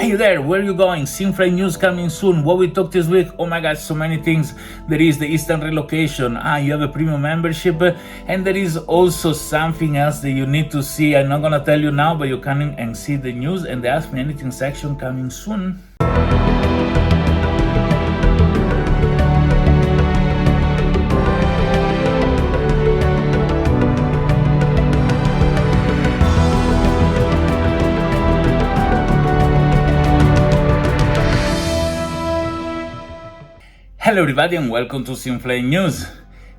you there, where are you going? SimFly news coming soon. What we talked this week? Oh my god, so many things. There is the instant relocation. You have a premium membership, and there is also something else that you need to see. I'm not gonna tell you now, but you can and see the news and the Ask Me Anything section coming soon. Hello everybody and welcome to SimFly News.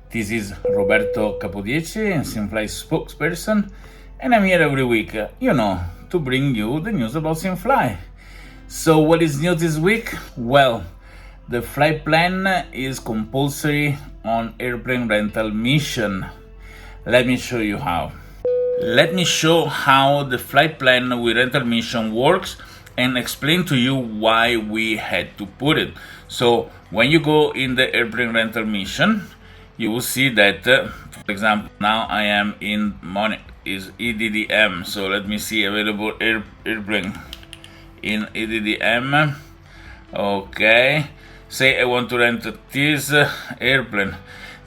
This is Roberto Capodieci, SimFly spokesperson, and I'm here every week, to bring you the news about SimFly. So what is new this week? Well, the flight plan is compulsory on airplane rental mission. Let me show you how. Let me show how the flight plan with rental mission works and explain to you why we had to put it. So when you go in the airplane rental mission, you will see that, for example, now I am in money is EDDM. So let me see available airplane in EDDM. Okay, say I want to rent this airplane.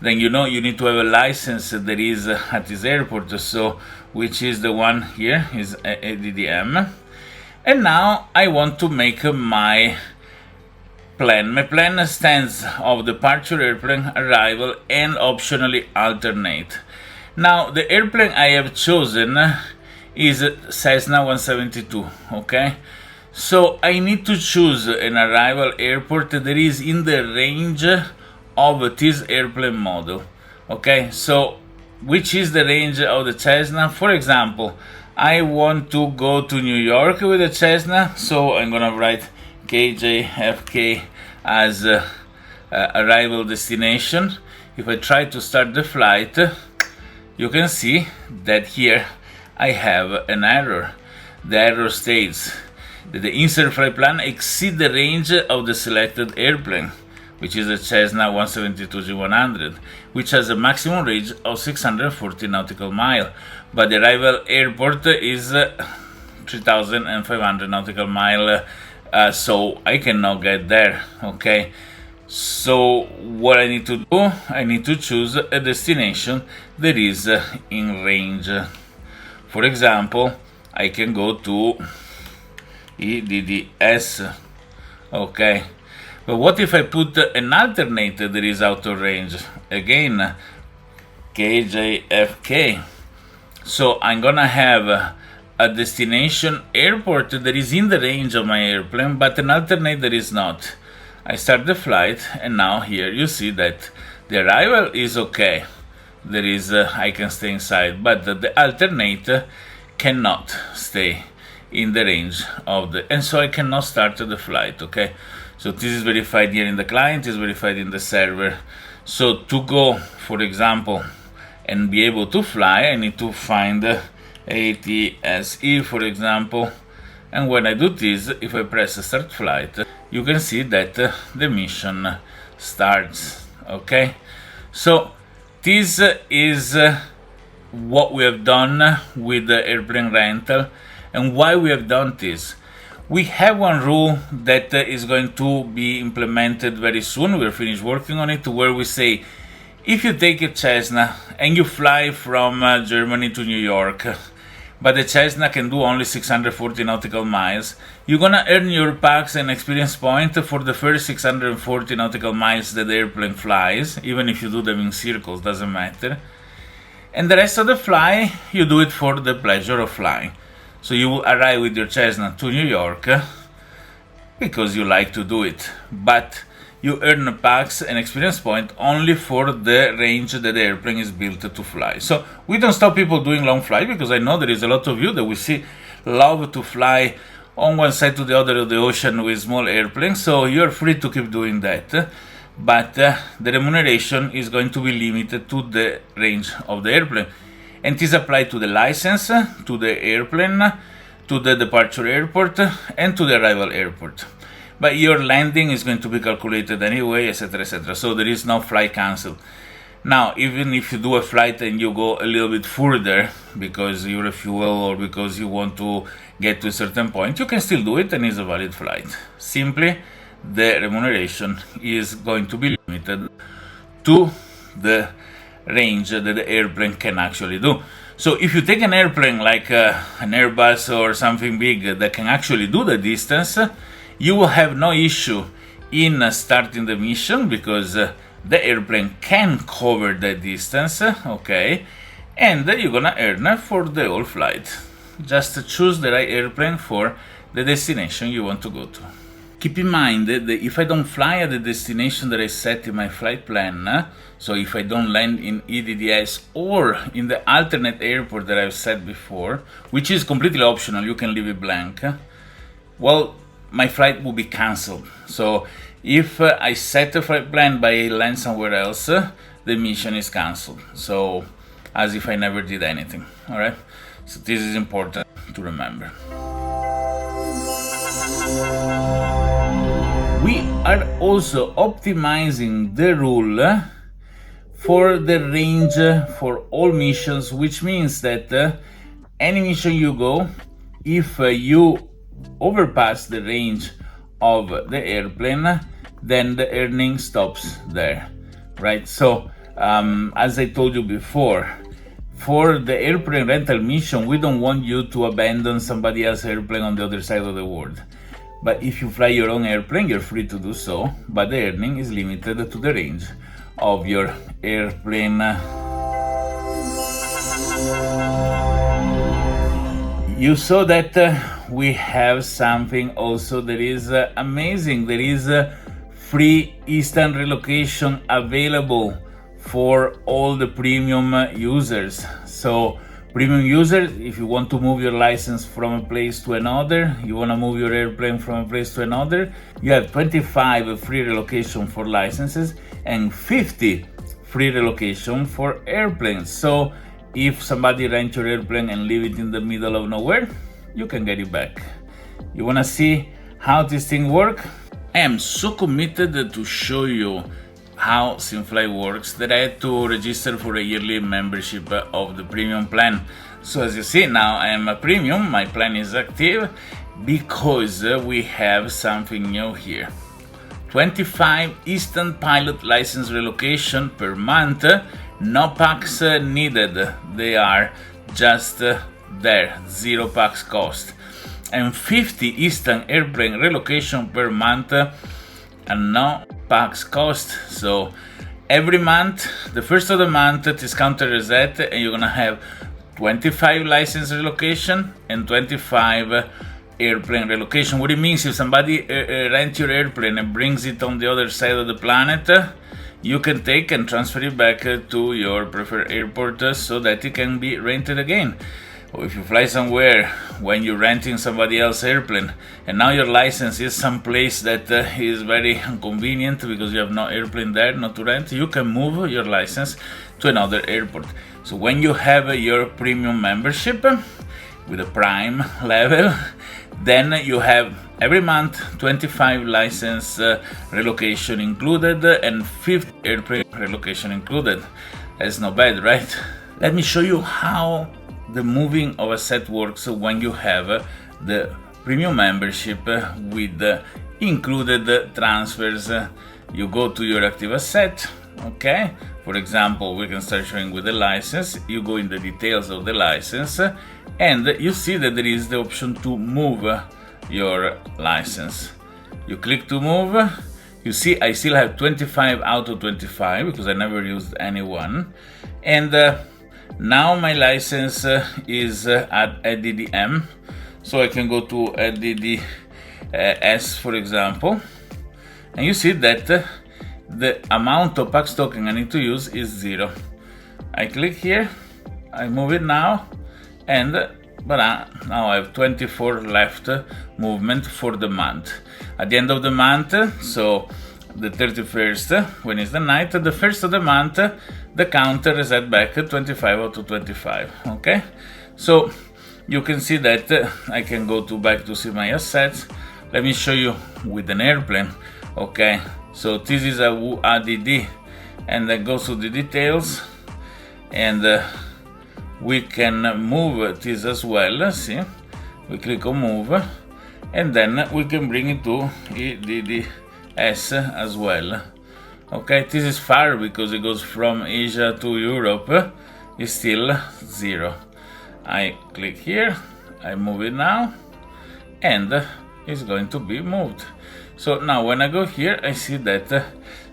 Then you need to have a license that is at this airport. So which is the one here is EDDM. And now I want to make my plan. My plan stands of departure, airplane, arrival, and optionally alternate. Now the airplane I have chosen is Cessna 172. Okay, so I need to choose an arrival airport that is in the range of this airplane model. Okay, so which is the range of the Cessna? For example, I want to go to New York with a Cessna, so I'm gonna write KJFK as arrival destination. If I try to start the flight, you can see that here I have an error. The error states that the insert flight plan exceeds the range of the selected airplane, which is a Cessna 172G100, which has a maximum range of 640 nautical miles, but the arrival airport is 3,500 nautical miles, so I cannot get there. Okay, so what I need to do, I need to choose a destination that is in range. For example, I can go to EDDS. Okay, but what if I put an alternate that is out of range? Again, KJFK. So I'm gonna have a destination airport that is in the range of my airplane, but an alternate that is not. I start the flight, and now here you see that the arrival is okay. There is I can stay inside, but the alternate cannot stay in the range of the, and so I cannot start the flight. Okay, so this is verified here in the client, is verified in the server. So to go, for example, and be able to fly, I need to find ATSE, for example, and when I do this, if I press start flight, you can see that the mission starts. Okay, so this is what we have done with the airplane rental, and why we have done this. We have one rule that is going to be implemented very soon. We're finished working on it, where we say if you take a Cessna and you fly from Germany to New York, but the Cessna can do only 640 nautical miles, you're gonna earn your PAX and experience point for the first 640 nautical miles that the airplane flies, even if you do them in circles, doesn't matter. And the rest of the fly, you do it for the pleasure of flying. So you will arrive with your Cessna to New York because you like to do it, but you earn a PAX and experience point only for the range that the airplane is built to fly. So we don't stop people doing long flight, because I know there is a lot of you that we see love to fly on one side to the other of the ocean with small airplanes, so you're free to keep doing that. But the remuneration is going to be limited to the range of the airplane. And this applies to the license, to the airplane, to the departure airport, and to the arrival airport. But your landing is going to be calculated anyway, etc., etc. So there is no flight cancel. Now, even if you do a flight and you go a little bit further because you refuel or because you want to get to a certain point, you can still do it and it's a valid flight. Simply, the remuneration is going to be limited to the range that the airplane can actually do. So if you take an airplane like an Airbus or something big that can actually do the distance, you will have no issue in starting the mission because the airplane can cover the distance, okay, and you're gonna earn for the whole flight. Just choose the right airplane for the destination you want to go to. Keep in mind that if I don't fly at the destination that I set in my flight plan, so if I don't land in EDDS or in the alternate airport that I've set before, which is completely optional, you can leave it blank, well, my flight will be cancelled. So if I set a flight plan but I land somewhere else, the mission is cancelled. So as if I never did anything, all right? So this is important to remember. We are also optimizing the rule for the range for all missions, which means that any mission you go, if you overpass the range of the airplane, then the earning stops there, right? So as I told you before, for the airplane rental mission, we don't want you to abandon somebody else's airplane on the other side of the world. But if you fly your own airplane, you're free to do so, but the earning is limited to the range of your airplane. You saw that we have something also that is amazing. There is free instant relocation available for all the premium users. So premium users, if you want to move your license from a place to another, you want to move your airplane from a place to another, you have 25 free relocation for licenses and 50 free relocation for airplanes. So if somebody rents your airplane and leave it in the middle of nowhere, you can get it back. You want to see how this thing works? I am so committed to show you how SimFly works that I had to register for a yearly membership of the premium plan. So as you see, now I am a premium, my plan is active because we have something new here. 25 instant pilot license relocation per month, no packs needed, they are just there, 0 packs cost. And 50 instant airplane relocation per month and no packs cost. So every month, the first of the month, discounted reset, and you're gonna have 25 license relocation and 25 airplane relocation. What it means, if somebody rents your airplane and brings it on the other side of the planet, you can take and transfer it back to your preferred airport so that it can be rented again. Or if you fly somewhere when you're renting somebody else's airplane and now your license is someplace that is very inconvenient because you have no airplane there, not to rent, you can move your license to another airport. So when you have your premium membership with a prime level, then you have every month 25 license relocation included and 50 airplane relocation included. That's not bad, right? Let me show you how the moving of a set works when you have the premium membership with included transfers. You go to your active asset, okay? For example, we can start showing with the license. You go in the details of the license and you see that there is the option to move your license. You click to move. You see I still have 25 out of 25 because I never used any one. And now my license is at ADDM, so I can go to ADDS, for example, and you see that the amount of PAX token I need to use is 0. I click here, I move it now, and now I have 24 left movement for the month. At the end of the month, so the 31st, when it's the night, the first of the month, the counter is set back 25 out of 25, okay? So you can see that I can go back to see my assets. Let me show you with an airplane, okay? So this is a ADD and then go to the details, and we can move this as well. See, we click on move, and then we can bring it to EDDS as well. Okay, this is far because it goes from Asia to Europe. It's still 0. I click here, I move it now, and it's going to be moved. So now when I go here, I see that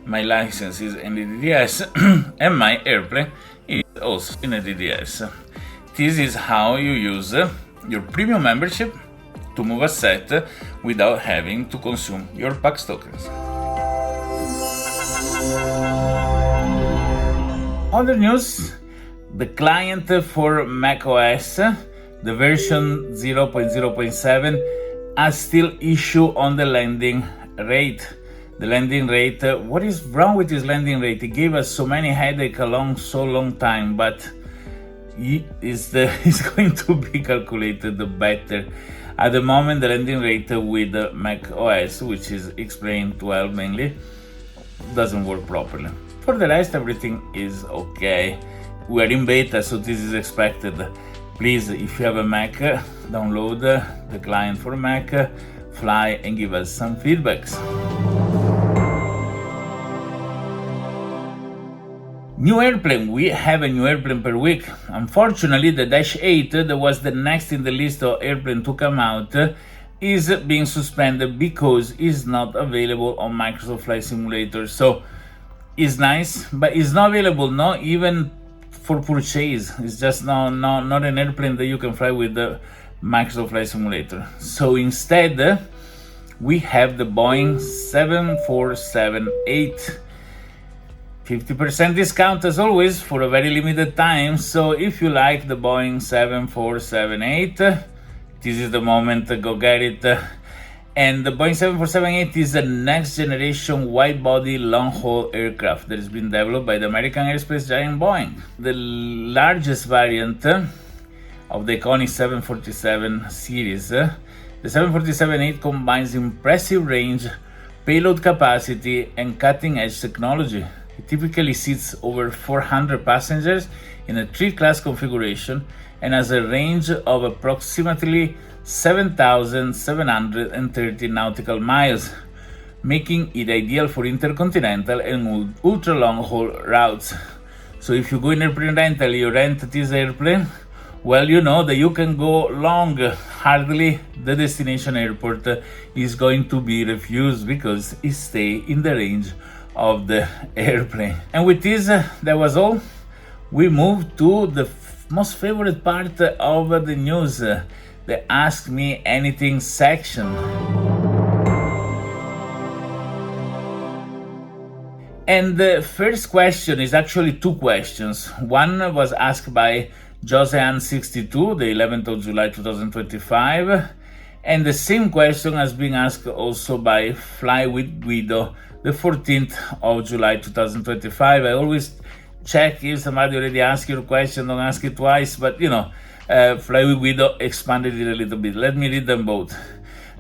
my license is in the DDS and my airplane is also in the DDS. This is how you use your premium membership to move a set without having to consume your PAX tokens. Other news, the client for macOS, the version 0.0.7, has still issue on the landing rate. The landing rate, what is wrong with this landing rate? It gave us so many headache along so long time, but it's going to be calculated better. At the moment, the landing rate with Mac OS, which is Explain 12 mainly, doesn't work properly. For the rest, everything is okay. We are in beta, so this is expected. Please, if you have a Mac, download the client for Mac, fly, and give us some feedbacks. New airplane. We have a new airplane per week. Unfortunately, the Dash 8, that was the next in the list of airplane to come out, is being suspended because it's not available on Microsoft Flight Simulator. So it's nice, but it's not available, not even for purchase. It's just not an airplane that you can fly with the Microsoft Flight Simulator. So instead, we have the Boeing 747-8. 50% discount as always for a very limited time. So if you like the Boeing 747-8, this is the moment to go get it. And the Boeing 747-8 is the next generation wide-body long-haul aircraft that has been developed by the American aerospace giant Boeing. The largest variant of the iconic 747 series, the 747-8 combines impressive range, payload capacity, and cutting-edge technology. It typically seats over 400 passengers in a 3-class configuration and has a range of approximately 7,730 nautical miles, making it ideal for intercontinental and ultra-long-haul routes. So if you go in airplane rental, you rent this airplane, well, you know that you can go long. Hardly the destination airport is going to be refused because it stays in the range of the airplane. And with this, that was all. We moved to the most favorite part of the news, the Ask Me Anything section. And the first question is actually 2 questions. One was asked by Joseanne62, the 11th of July 2025, and the same question has been asked also by Fly with Guido, the 14th of July 2025. I always check if somebody already asked your question, don't ask it twice, but Fly with Guido expanded it a little bit. Let me read them both.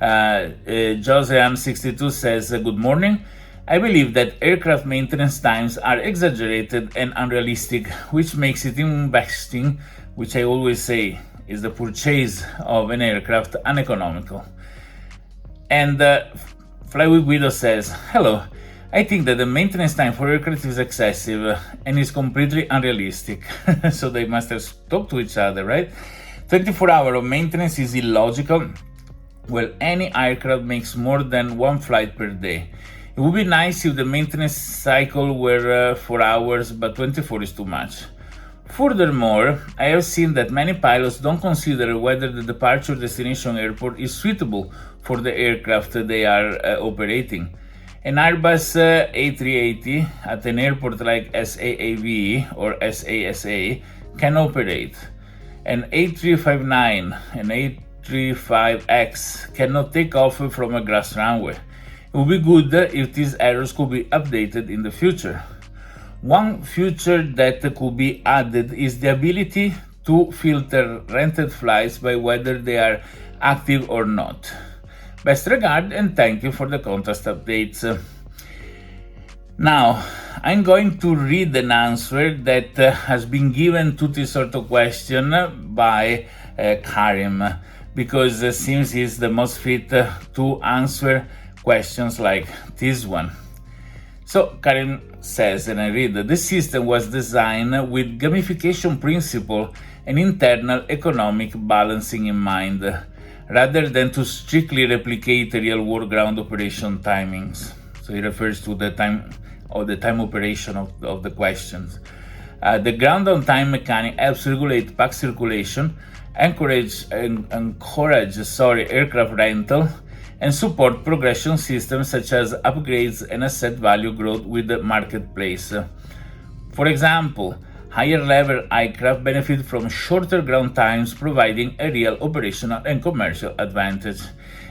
Joseanne62 says, good morning. I believe that aircraft maintenance times are exaggerated and unrealistic, which makes it investing, which I always say is the purchase of an aircraft, uneconomical. And Fly with Guido says, hello, I think that the maintenance time for aircraft is excessive and is completely unrealistic. So they must have talked to each other, right? 24 hours of maintenance is illogical. Well, any aircraft makes more than 1 flight per day. It would be nice if the maintenance cycle were 4 hours, but 24 is too much. Furthermore, I have seen that many pilots don't consider whether the departure destination airport is suitable for the aircraft they are operating. An Airbus A380 at an airport like SAAV or SASA can operate. An A359 and A35X cannot take off from a grass runway. It would be good if these errors could be updated in the future. One feature that could be added is the ability to filter rented flights by whether they are active or not. Best regard and thank you for the contrast updates. Now, I'm going to read an answer that has been given to this sort of question by Karim, because it seems he's the most fit to answer questions like this one. So Karim says, and I read, the system was designed with gamification principle and internal economic balancing in mind, rather than to strictly replicate real-world ground operation timings. So he refers to the time operation of the questions. The ground on time mechanic helps regulate pack circulation, encourage aircraft rental, and support progression systems such as upgrades and asset value growth with the marketplace. For example, higher level aircraft benefit from shorter ground times, providing a real operational and commercial advantage.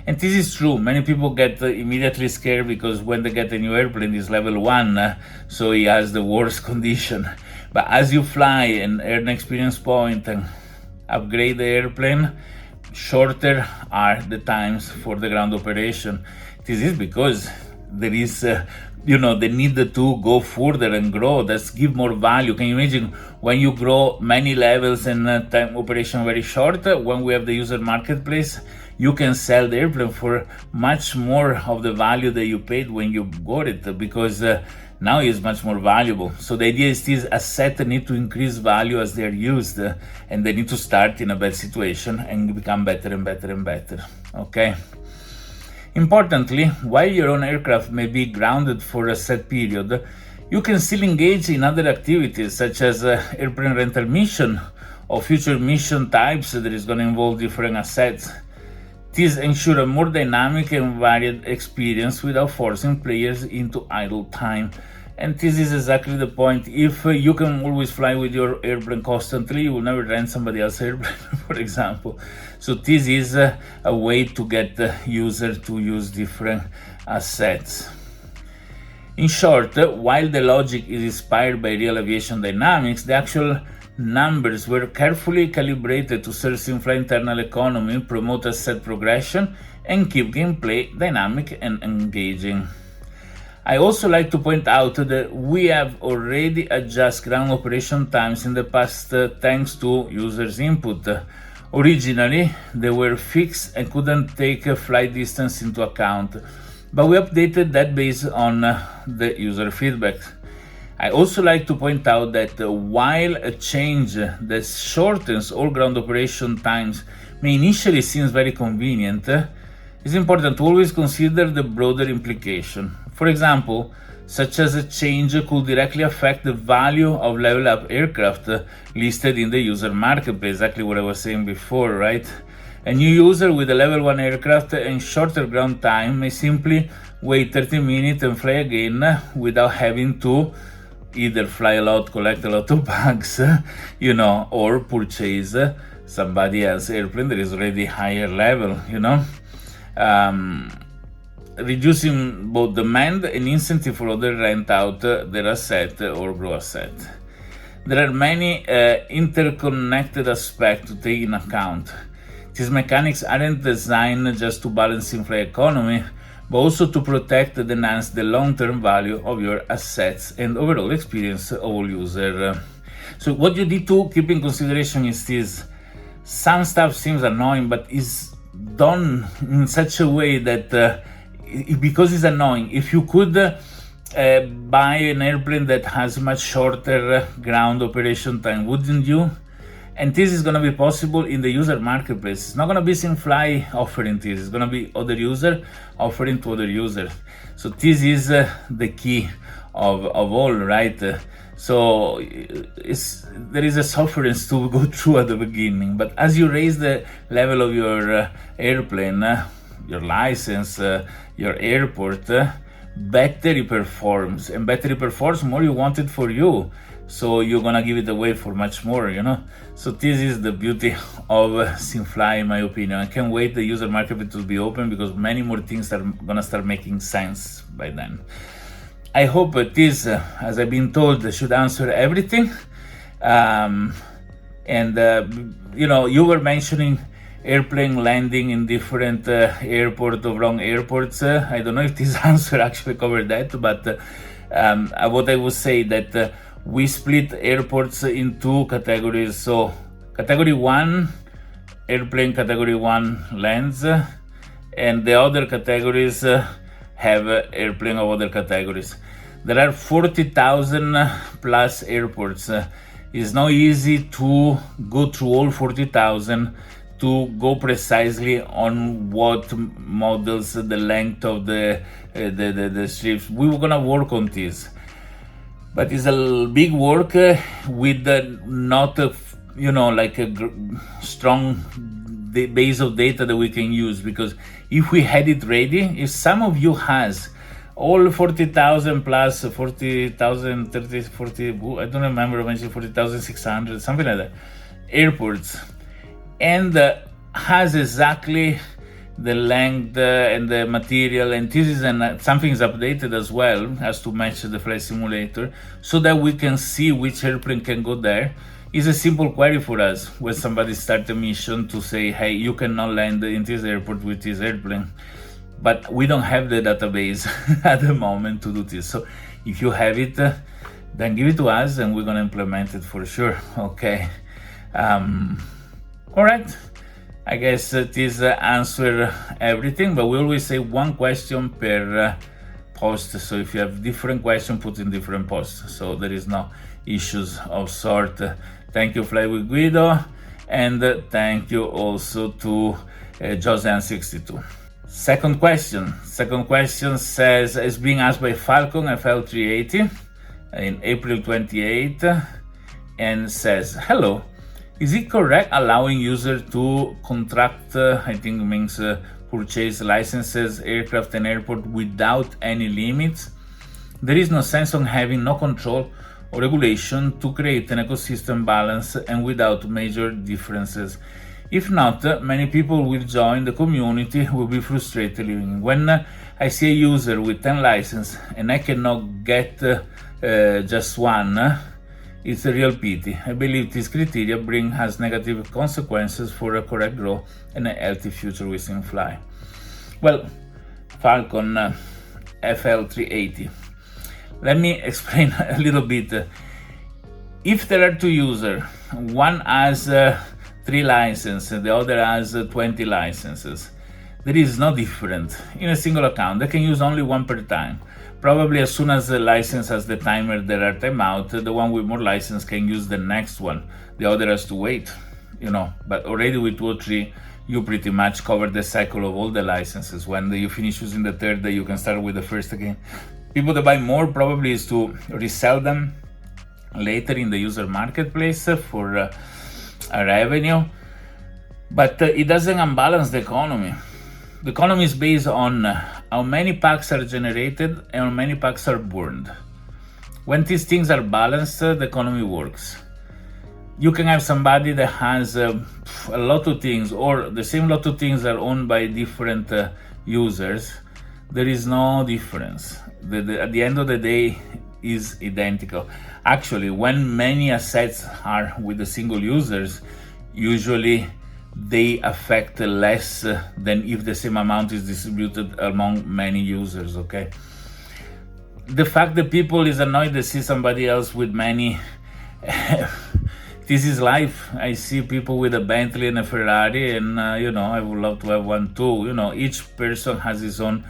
And this is true. Many people get immediately scared because when they get a new airplane, it's level 1, so he has the worst condition. But as you fly and earn experience point and upgrade the airplane, shorter are the times for the ground operation. This is because there is the need to go further and grow. That's give more value. Can you imagine when you grow many levels and time operation very short? When we have the user marketplace, you can sell the airplane for much more of the value that you paid when you got it, because now it's much more valuable. So the idea is these assets need to increase value as they're used, and they need to start in a bad situation and become better and better and better. Okay. Importantly, while your own aircraft may be grounded for a set period, you can still engage in other activities such as airplane rental mission or future mission types that is going to involve different assets. This ensures a more dynamic and varied experience without forcing players into idle time. And this is exactly the point. If you can always fly with your airplane constantly, you will never rent somebody else's airplane, for example. So this is a way to get the user to use different assets. In short, while the logic is inspired by real aviation dynamics, the actual numbers were carefully calibrated to serve SimFly internal economy, promote asset progression, and keep gameplay dynamic and engaging. I also like to point out that we have already adjusted ground operation times in the past thanks to users' input. Originally, they were fixed and couldn't take flight distance into account, but we updated that based on the user feedback. I also like to point out that while a change that shortens all ground operation times may initially seem very convenient, it's important to always consider the broader implication. For example, such as a change could directly affect the value of level up aircraft listed in the user marketplace, exactly what I was saying before, right? A new user with a level 1 aircraft and shorter ground time may simply wait 30 minutes and fly again without having to either fly a lot, collect a lot of bags, or purchase somebody else's airplane that is already higher level, reducing both demand and incentive for others to rent out their asset or grow asset. There are many interconnected aspects to take in account. These mechanics aren't designed just to balance SimFly economy, but also to protect and enhance the long-term value of your assets and overall experience of all users. So what you need to keep in consideration is this. Some stuff seems annoying, but is done in such a way that because it's annoying, if you could buy an airplane that has much shorter ground operation time, wouldn't you? And this is going to be possible in the user marketplace. It's not going to be SimFly offering this. It's going to be other user offering to other users. So this is the key of all, right? So there is a sufferance to go through at the beginning. But as you raise the level of your airplane, your license, your airport, better it performs. And better it performs, more you want it for you. So you're gonna give it away for much more, So this is the beauty of SimFly, in my opinion. I can't wait the user market to be open, because many more things are gonna start making sense by then. I hope this, as I've been told, should answer everything. You were mentioning airplane landing in different airports of wrong airports. I don't know if this answer actually covered that, but what I would say that we split airports in two categories. So category 1 airplane, category 1 lands, and the other categories have airplane of other categories. There are 40,000 plus airports. It's not easy to go through all 40,000 to go precisely on what models, the length of the strips. We were gonna work on this, but it's a big work with not like a strong base of data that we can use. Because if we had it ready, if some of you has all 40,000 plus 40,000, 30, 40, I don't remember, mentioned 40,600, something like that, airports, and has exactly the length and the material, and this is something is updated as well, has to match the flight simulator, so that we can see which airplane can go there. It's a simple query for us when somebody starts a mission to say, hey, you cannot land in this airport with this airplane. But we don't have the database at the moment to do this. So if you have it, then give it to us and we're gonna implement it for sure. Okay. All right. I guess this answer everything, but we always say one question per post. So if you have different questions, put in different posts. So there is no issues of sort. Thank you, Fly with Guido, and thank you also to Josean62. Second question says, is being asked by Falcon FL380 in April 28, and says, hello, is it correct allowing user to contract, I think means purchase licenses, aircraft and airport without any limits? There is no sense on having no control or regulation to create an ecosystem balance and without major differences. If not, many people will join the community, will be frustrated living. When I see a user with 10 licenses and I cannot get just one, it's a real pity. I believe this criteria bring us negative consequences for a correct growth and a healthy future with SimFly. Well, Falcon FL380. Let me explain a little bit. If there are two users, one has 3 licenses, the other has 20 licenses, there is no difference. In a single account, they can use only one per time. Probably as soon as the license has the timer, there are timeout, the one with more license can use the next one. The other has to wait, but already with 2 or 3, you pretty much cover the cycle of all the licenses. When you finish using the third, you can start with the first again. People that buy more probably is to resell them later in the user marketplace for a revenue, but it doesn't unbalance the economy. The economy is based on how many packs are generated and how many packs are burned. When these things are balanced, the economy works. You can have somebody that has a lot of things, or the same lot of things are owned by different users. There is no difference. At the end of the day, is identical. Actually, when many assets are with the single users, usually they affect less than if the same amount is distributed among many users. Okay. The fact that people is annoyed to see somebody else with many, this is life. I see people with a Bentley and a Ferrari, and I would love to have one too. Each person has his own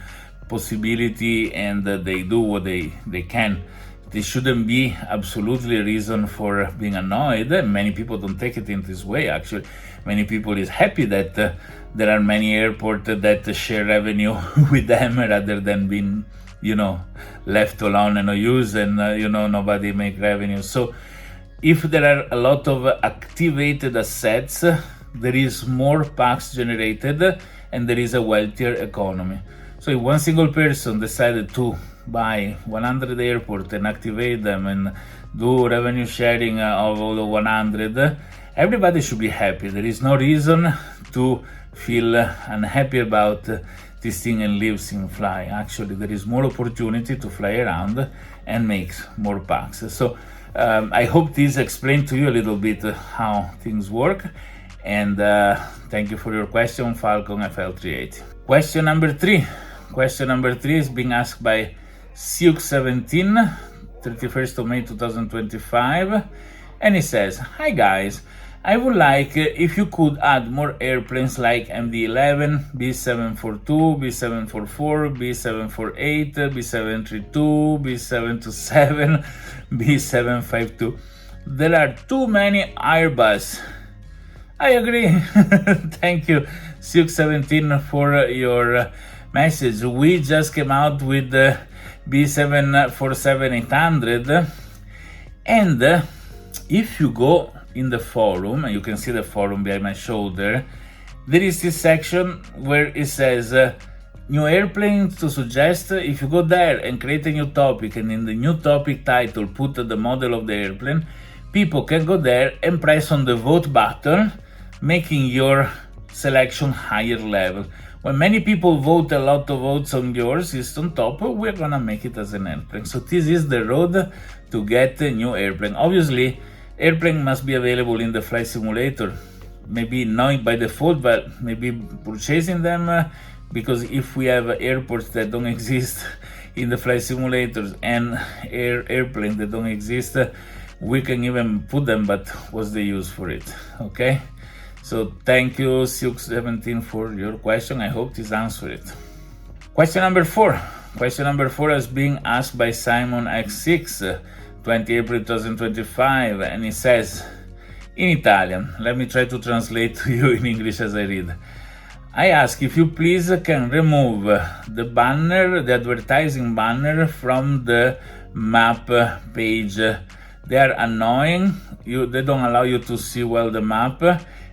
possibility, and they do what they can. There shouldn't be absolutely a reason for being annoyed. Many people don't take it in this way. Actually, many people is happy that there are many airports that share revenue with them rather than being, left alone and no use, and nobody make revenue. So if there are a lot of activated assets, there is more packs generated and there is a wealthier economy. So if one single person decided to buy 100 airports and activate them and do revenue sharing of all the 100, everybody should be happy. There is no reason to feel unhappy about this thing and leave SimFly. Actually, there is more opportunity to fly around and make more packs. So I hope this explained to you a little bit how things work. And thank you for your question, Falcon FL380. Question number 3 is being asked by Siuk 17, 31st of May 2025, and he says, "Hi guys, I would like if you could add more airplanes like MD-11, B742, B744, B748, B732, B727, B752. There are too many Airbus." I agree. Thank you, Siuk17, for your message. We just came out with the B747-800, and if you go in the forum, and you can see the forum behind my shoulder, there is this section where it says new airplane to suggest. If you go there and create a new topic, and in the new topic title put the model of the airplane, people can go there and press on the vote button, making your selection higher level. When many people vote a lot of votes on yours, it's on top, we're gonna make it as an airplane. So this is the road to get a new airplane. Obviously, airplane must be available in the flight simulator. Maybe not by default, but maybe purchasing them, because if we have airports that don't exist in the flight simulators and airplanes that don't exist, we can even put them, but what's the use for it? Okay? So thank you, Siuk17, for your question. I hope this answered it. Question number 4. Question number 4 is being asked by Simon X6, 20 April 2025, and he says, in Italian, let me try to translate to you in English as I read. I ask if you please can remove the banner, the advertising banner from the map page. They are annoying. They don't allow you to see well the map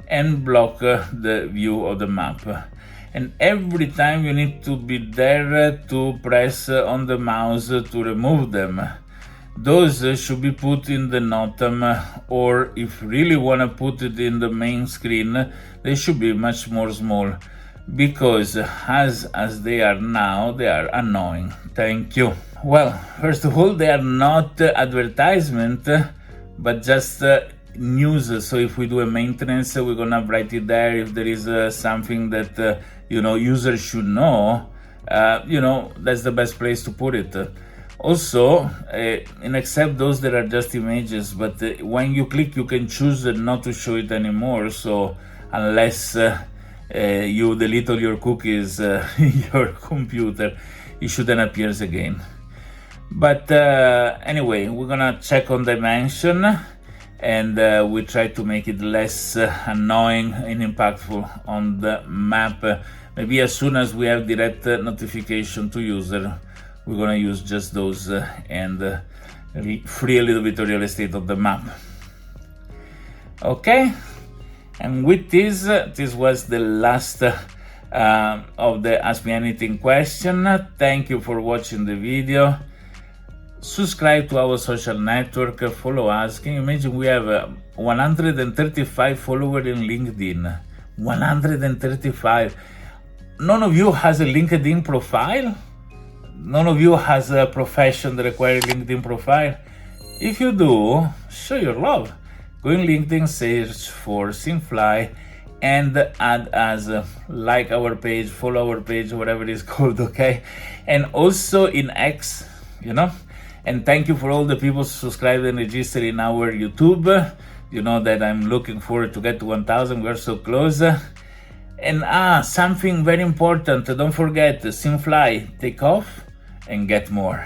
and block the view of the map. And every time you need to be there to press on the mouse to remove them. Those should be put in the NOTAM, or if you really want to put it in the main screen, they should be much more small, because as they are now, they are annoying. Thank you. Well, first of all, they are not advertisement, but just news. So if we do a maintenance, we're gonna write it there. If there is something that users should know, that's the best place to put it. Also, and except those that are just images, but when you click, you can choose not to show it anymore. So unless you delete all your cookies in your computer, it shouldn't appear again. But anyway, we're gonna check on dimension, and we try to make it less annoying and impactful on the map. Maybe as soon as we have direct notification to user, we're gonna use just those and free a little bit of real estate of the map. Okay, and with this, this was the last of the Ask Me Anything question. Thank you for watching the video. Subscribe to our social network, follow us. Can you imagine we have 135 followers in LinkedIn? 135. None of you has a LinkedIn profile? None of you has a profession that requires LinkedIn profile? If you do, show your love. Go in LinkedIn, search for SimFly, and add us, like our page, follow our page, whatever it is called, okay? And also in X, And thank you for all the people subscribed and registered in our YouTube. You know that I'm looking forward to get to 1,000. We're so close. And something very important. Don't forget, SimFly, take off and get more.